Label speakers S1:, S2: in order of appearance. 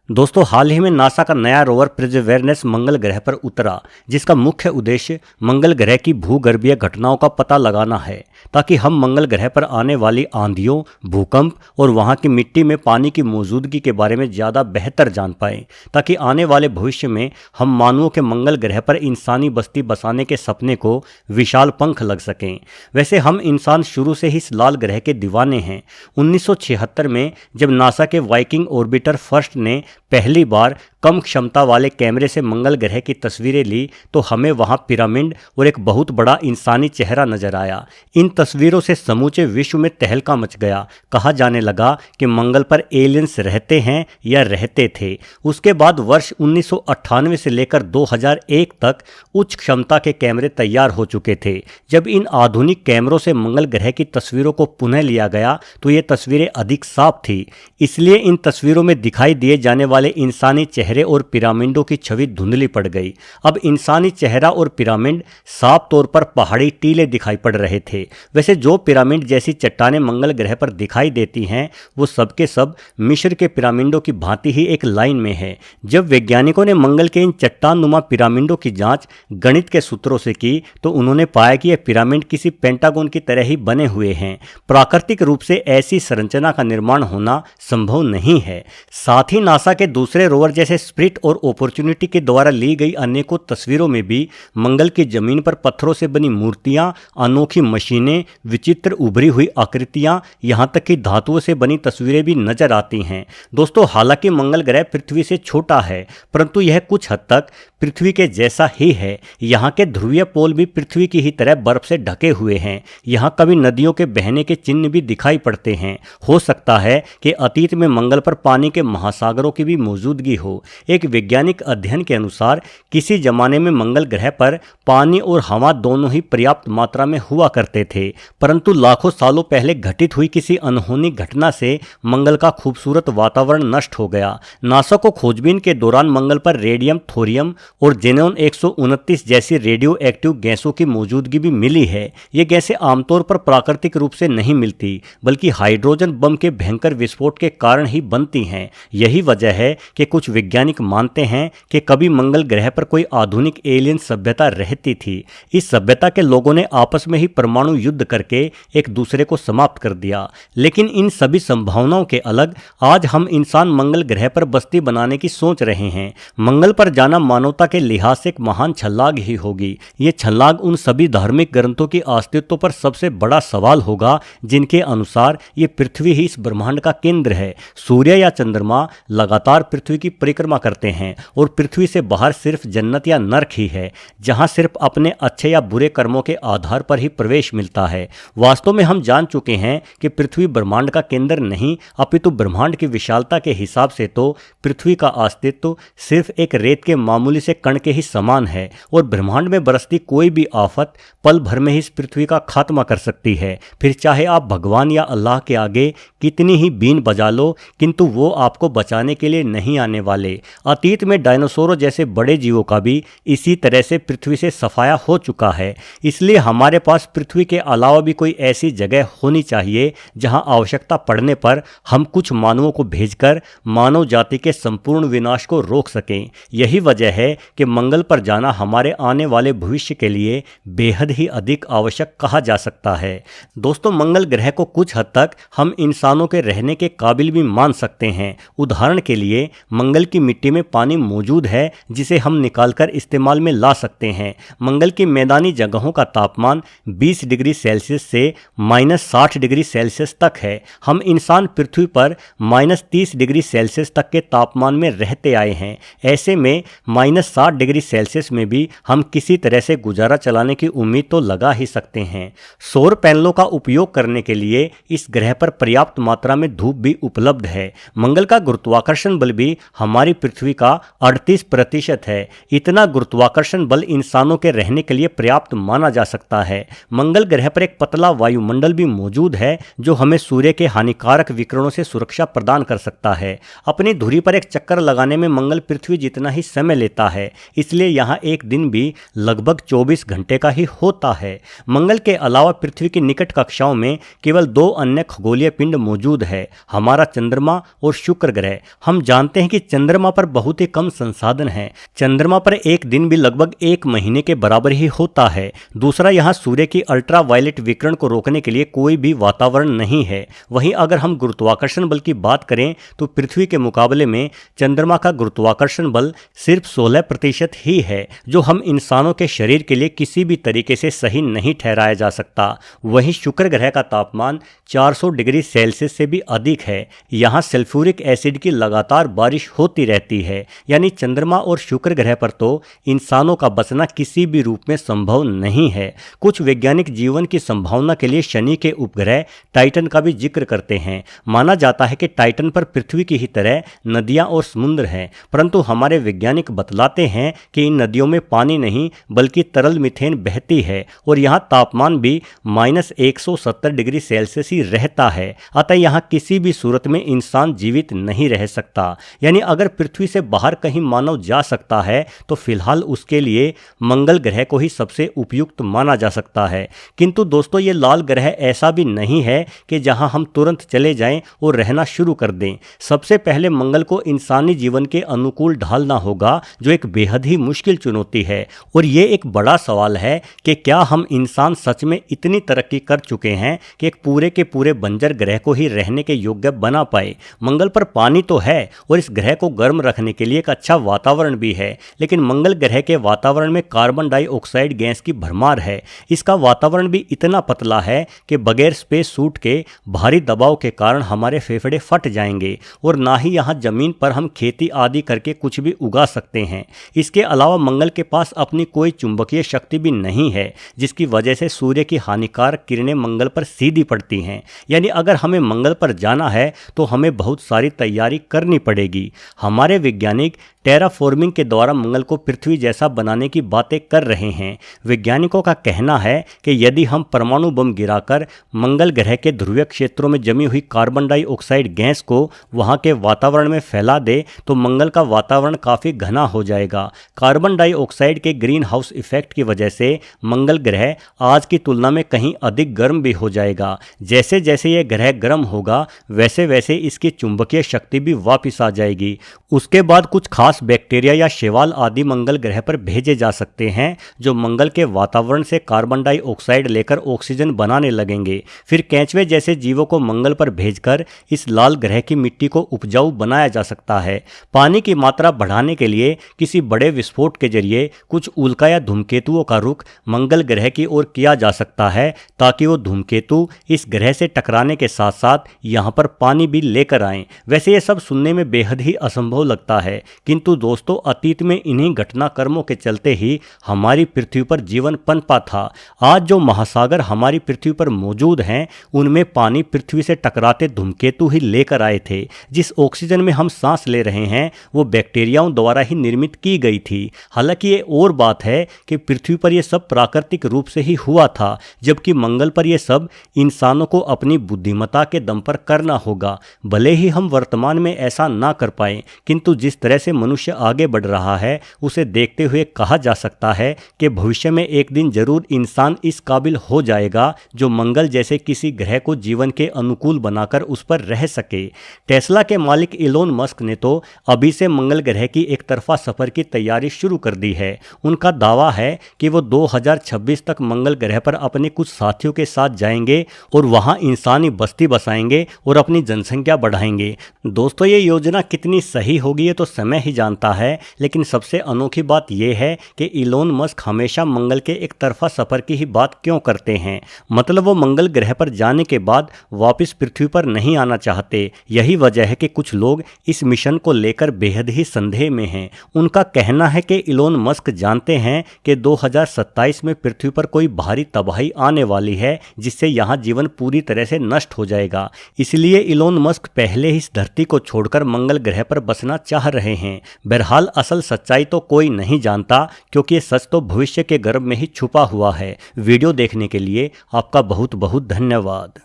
S1: दोस्तों, हाल ही में नासा का नया रोवर परसेवरेंस मंगल ग्रह पर उतरा, जिसका मुख्य उद्देश्य मंगल ग्रह की भूगर्भीय घटनाओं का पता लगाना है, ताकि हम मंगल ग्रह पर आने वाली आंधियों, भूकंप और वहां की मिट्टी में पानी की मौजूदगी के बारे में ज़्यादा बेहतर जान पाएं, ताकि आने वाले भविष्य में हम मानवों के मंगल ग्रह पर इंसानी बस्ती बसाने के सपने को विशाल पंख लग सकें। वैसे हम इंसान शुरू से ही इस लाल ग्रह के दीवाने हैं। 1976 में जब नासा के वाइकिंग ऑर्बिटर फर्स्ट ने पहली बार कम क्षमता वाले कैमरे से मंगल ग्रह की तस्वीरें ली, तो हमें वहां पिरामिड और एक बहुत बड़ा इंसानी चेहरा नजर आया। इन तस्वीरों से समूचे विश्व में तहलका मच गया। कहा जाने लगा कि मंगल पर एलियंस रहते हैं या रहते थे। उसके बाद वर्ष 1998 से लेकर 2001 तक उच्च क्षमता के कैमरे तैयार हो चुके थे। जब इन आधुनिक कैमरों से मंगल ग्रह की तस्वीरों को पुनः लिया गया, तो ये तस्वीरें अधिक साफ थी। इसलिए इन तस्वीरों में दिखाई दिए जाने वाले इंसानी चेहरे और पिरामिडों की छवि धुंधली पड़ गई। अब इंसानी चेहरा और पिरामिड साफ तौर पर पहाड़ी टीले दिखाई पड़ रहे थे। वैसे जो पिरामिड जैसी चट्टानें मंगल ग्रह पर दिखाई देती हैं, वो सब के सब मिस्र के पिरामिडों की भांति ही एक लाइन में है। जब वैज्ञानिकों ने मंगल के इन चट्टान नुमा पिरामिडों की जांच गणित के सूत्रों से की, तो उन्होंने पाया कि यह पिरामिड किसी पेंटागन की तरह ही बने हुए हैं। प्राकृतिक रूप से ऐसी संरचना का निर्माण होना संभव नहीं है। साथ ही नासा के दूसरे रोवर जैसे स्पिरिट और अपॉर्चुनिटी के द्वारा ली गई अनेकों तस्वीरों में भी मंगल की जमीन पर पत्थरों से बनी मूर्तियां, अनोखी मशीनें, विचित्र उभरी हुई आकृतियां, यहां तक कि धातुओं से बनी तस्वीरें भी नजर आती हैं। दोस्तों, हालांकि मंगल ग्रह पृथ्वी से छोटा है, परंतु यह कुछ हद तक पृथ्वी के जैसा ही है। यहाँ के ध्रुवीय पोल भी पृथ्वी की ही तरह बर्फ से ढके हुए हैं। यहाँ कभी नदियों के बहने के चिन्ह भी दिखाई पड़ते हैं। हो सकता है कि अतीत में मंगल पर पानी के महासागरों की भी मौजूदगी हो। एक वैज्ञानिक अध्ययन के अनुसार किसी जमाने में मंगल ग्रह पर पानी और हवा दोनों ही पर्याप्त मात्रा में हुआ करते थे, परंतु लाखों सालों पहले घटित हुई किसी अनहोनी घटना से मंगल का खूबसूरत वातावरण नष्ट हो गया। नासा को खोजबीन के दौरान मंगल पर रेडियम, थोरियम और जेनॉन 129 जैसी रेडियो एक्टिव गैसों की मौजूदगी भी मिली है। ये गैसें आमतौर पर प्राकृतिक रूप से नहीं मिलती, बल्कि हाइड्रोजन बम के भयंकर विस्फोट के कारण ही बनती हैं। यही वजह है कि कुछ वैज्ञानिक मानते हैं कि कभी मंगल ग्रह पर कोई आधुनिक एलियन सभ्यता रहती थी। इस सभ्यता के लोगों ने आपस में ही परमाणु युद्ध करके एक दूसरे को समाप्त कर दिया। लेकिन इन सभी संभावनाओं के अलग आज हम इंसान मंगल ग्रह पर बस्ती बनाने की सोच रहे हैं। मंगल पर जाना मानवता के लिहाज से एक महान छलांग ही होगी। ये छलांग उन सभी धार्मिक ग्रंथों के अस्तित्व पर सबसे बड़ा सवाल होगा, जिनके अनुसार ये पृथ्वी ही इस ब्रह्मांड का केंद्र है। सूर्य या चंद्रमा लगातार पृथ्वी की परिक्रमा करते हैं और पृथ्वी से बाहर सिर्फ जन्नत या नरक ही है, जहां सिर्फ अपने अच्छे या बुरे कर्मों के आधार पर ही प्रवेश मिलता है। वास्तव में हम जान चुके हैं कि पृथ्वी ब्रह्मांड का केंद्र नहीं, अपितु ब्रह्मांड की विशालता के हिसाब से तो पृथ्वी का अस्तित्व सिर्फ एक रेत के मामूली से कण के ही समान है, और ब्रह्मांड में बरसती कोई भी आफत पल भर में ही इस पृथ्वी का खात्मा कर सकती है। फिर चाहे आप भगवान या अल्लाह के आगे कितनी ही बीन बजा लो, किंतु वो आपको बचाने के लिए नहीं आने वाले। अतीत में डायनासोरों जैसे बड़े जीवों का भी इसी तरह से पृथ्वी से सफाया हो चुका है। इसलिए हमारे पास पृथ्वी के अलावा भी कोई ऐसी जगह होनी चाहिए जहां आवश्यकता पड़ने पर हम कुछ मानवों को भेजकर मानव जाति के संपूर्ण विनाश को रोक सकें। यही वजह है कि मंगल पर जाना हमारे आने वाले भविष्य के लिए बेहद ही अधिक आवश्यक कहा जा सकता है। दोस्तों, मंगल ग्रह को कुछ हद तक हम इंसानों के रहने के काबिल भी मान सकते हैं। उदाहरण के लिए मंगल की मिट्टी में पानी मौजूद है, जिसे हम निकालकर इस्तेमाल में ला सकते हैं। मंगल की मैदानी जगहों का तापमान 20 डिग्री सेल्सियस से -60 डिग्री सेल्सियस तक है। हम इंसान पृथ्वी पर -30 डिग्री सेल्सियस तक के तापमान में रहते आए हैं। ऐसे में -60 डिग्री सेल्सियस में भी हम किसी तरह से गुजारा चलाने की उम्मीद तो लगा ही सकते हैं। सौर पैनलों का उपयोग करने के लिए इस ग्रह पर पर्याप्त मात्रा में धूप भी उपलब्ध है। मंगल का गुरुत्वाकर्षण बल भी हमारी पृथ्वी का 38% है। इतना गुरुत्वाकर्षण बल इंसानों के रहने के लिए पर्याप्त माना जा सकता है। मंगल ग्रह पर एक पतला वायुमंडल भी मौजूद है, जो हमें सूर्य के हानिकारक विकिरणों से सुरक्षा प्रदान कर सकता है। अपनी धुरी पर एक चक्कर लगाने में मंगल पृथ्वी जितना ही समय लेता है, इसलिए यहाँ एक दिन भी लगभग 24 घंटे का ही होता है। मंगल के अलावा पृथ्वी की निकट कक्षाओं में केवल 2 अन्य खगोलीय पिंड मौजूद है, हमारा चंद्रमा और शुक्र ग्रह। हम जानते हैं कि चंद्रमा चंद्रमा पर बहुत ही कम संसाधन हैं। चंद्रमा पर एक दिन भी लगभग 1 महीने के बराबर ही होता है। दूसरा, यहाँ सूर्य की अल्ट्रावायलेट विकिरण को रोकने के लिए कोई भी वातावरण नहीं है। वहीं अगर हम गुरुत्वाकर्षण बल की बात करें तो पृथ्वी के मुकाबले में चंद्रमा का गुरुत्वाकर्षण बल सिर्फ 16% ही है, जो हम इंसानों के शरीर के लिए किसी भी तरीके से सही नहीं ठहराया जा सकता। वहीं शुक्र ग्रह का तापमान 400 डिग्री सेल्सियस से भी अधिक है। यहाँ सल्फ्यूरिक एसिड की लगातार बारिश होती रहती है। यानी चंद्रमा और शुक्र ग्रह पर तो इंसानों का बसना किसी भी रूप में संभव नहीं है। कुछ वैज्ञानिक जीवन की संभावना के लिए शनि के उपग्रह टाइटन का भी जिक्र करते हैं। माना जाता है कि टाइटन पर पृथ्वी की ही तरह नदियां और समुद्र हैं, परंतु हमारे वैज्ञानिक बतलाते हैं कि इन नदियों में पानी नहीं बल्कि तरल मीथेन बहती है और यहाँ तापमान भी -170 डिग्री सेल्सियस ही रहता है। अतः यहाँ किसी भी सूरत में इंसान जीवित नहीं रह सकता। यानी अगर पृथ्वी से बाहर कहीं मानव जा सकता है तो फिलहाल उसके लिए मंगल ग्रह को ही सबसे उपयुक्त माना जा सकता है। किंतु दोस्तों, ये लाल ग्रह ऐसा भी नहीं है कि जहां हम तुरंत चले जाएं और रहना शुरू कर दें। सबसे पहले मंगल को इंसानी जीवन के अनुकूल ढालना होगा, जो एक बेहद ही मुश्किल चुनौती है। और ये एक बड़ा सवाल है कि क्या हम इंसान सच में इतनी तरक्की कर चुके हैं कि एक पूरे के पूरे बंजर ग्रह को ही रहने के योग्य बना पाए। मंगल पर पानी तो है और इस ग्रह को गर्म रखने के लिए एक अच्छा वातावरण भी है, लेकिन मंगल ग्रह के वातावरण में कार्बन डाइऑक्साइड गैस की भरमार है। इसका वातावरण भी इतना पतला है कि बगैर स्पेस सूट के भारी दबाव के कारण हमारे फेफड़े फट जाएंगे और ना ही यहाँ जमीन पर हम खेती आदि करके कुछ भी उगा सकते हैं। इसके अलावा मंगल के पास अपनी कोई चुंबकीय शक्ति भी नहीं है, जिसकी वजह से सूर्य की हानिकारक किरणें मंगल पर सीधी पड़ती हैं। यानी अगर हमें मंगल पर जाना है तो हमें बहुत सारी तैयारी करनी पड़ेगी। हमारे वैज्ञानिक टेराफॉर्मिंग के द्वारा मंगल को पृथ्वी जैसा बनाने की बातें कर रहे हैं। वैज्ञानिकों का कहना है कि यदि हम परमाणु बम गिराकर मंगल ग्रह के ध्रुवीय क्षेत्रों में जमी हुई कार्बन डाइऑक्साइड गैस को वहां के वातावरण में फैला दे तो मंगल का वातावरण काफ़ी घना हो जाएगा। कार्बन डाइऑक्साइड के ग्रीन हाउस इफेक्ट की वजह से मंगल ग्रह आज की तुलना में कहीं अधिक गर्म भी हो जाएगा। जैसे जैसे यह ग्रह गर्म होगा वैसे वैसे इसकी चुंबकीय शक्ति भी वापस आ जाएगी। उसके बाद कुछ खास बैक्टीरिया या शैवाल आदि मंगल ग्रह पर भेजे जा सकते हैं, जो मंगल के वातावरण से कार्बन डाइऑक्साइड लेकर ऑक्सीजन बनाने लगेंगे। फिर केंचुए जैसे जीवों को मंगल पर भेजकर इस लाल ग्रह की मिट्टी को उपजाऊ बनाया जा सकता है। पानी की मात्रा बढ़ाने के लिए किसी बड़े विस्फोट के जरिए कुछ उल्का या धूमकेतुओं का रुख मंगल ग्रह की ओर किया जा सकता है, ताकि वो धूमकेतु इस ग्रह से टकराने के साथ साथ यहाँ पर पानी भी लेकर आएं। वैसे ये सब सुनने में बेहद ही असंभव लगता है, किंतु दोस्तों अतीत में इन्हीं घटनाक्रमों के चलते ही हमारी पृथ्वी पर जीवन पनपा था। आज जो महासागर हमारी पृथ्वी पर मौजूद हैं उनमें पानी पृथ्वी से टकराते धूमकेतु ही लेकर आए थे। जिस ऑक्सीजन में हम सांस ले रहे हैं वो बैक्टीरियाओं द्वारा ही निर्मित की गई थी। हालांकि ये और बात है कि पृथ्वी पर यह सब प्राकृतिक रूप से ही हुआ था, जबकि मंगल पर यह सब इंसानों को अपनी बुद्धिमत्ता के दम पर करना होगा। भले ही हम वर्तमान में ऐसा ना कर पाए, किंतु जिस तरह से मनुष्य आगे बढ़ रहा है उसे देखते हुए कहा जा सकता है कि भविष्य में एक दिन जरूर इंसान इस काबिल हो जाएगा जो मंगल जैसे किसी ग्रह को जीवन के अनुकूल बनाकर उस पर रह सके। टेस्ला के मालिक इलोन मस्क ने तो अभी से मंगल ग्रह की एक तरफा सफर की तैयारी शुरू कर दी है। उनका दावा है कि वो 2026 तक मंगल ग्रह पर अपने कुछ साथियों के साथ जाएंगे और वहां इंसानी बस्ती बसाएंगे और अपनी जनसंख्या बढ़ाएंगे। दोस्तों ये योजना कितनी सही होगी ये तो समय ही जानता है, लेकिन सबसे अनोखी बात यह है कि इलोन मस्क हमेशा मंगल के एक तरफा सफर की ही बात क्यों करते हैं। मतलब वो मंगल ग्रह पर जाने के बाद वापस पृथ्वी पर नहीं आना चाहते। यही वजह है कि कुछ लोग इस मिशन को लेकर बेहद ही संदेह में हैं। उनका कहना है कि इलोन मस्क जानते हैं कि 2027 में पृथ्वी पर कोई भारी तबाही आने वाली है, जिससे यहाँ जीवन पूरी तरह से नष्ट हो जाएगा। इसलिए इलोन मस्क पहले ही इस धरती को छोड़कर मंगल ग्रह पर बसना चाह रहे हैं। बहरहाल असल सच्चाई तो कोई नहीं जानता, क्योंकि ये सच तो भविष्य के गर्भ में ही छुपा हुआ है। वीडियो देखने के लिए आपका बहुत बहुत धन्यवाद।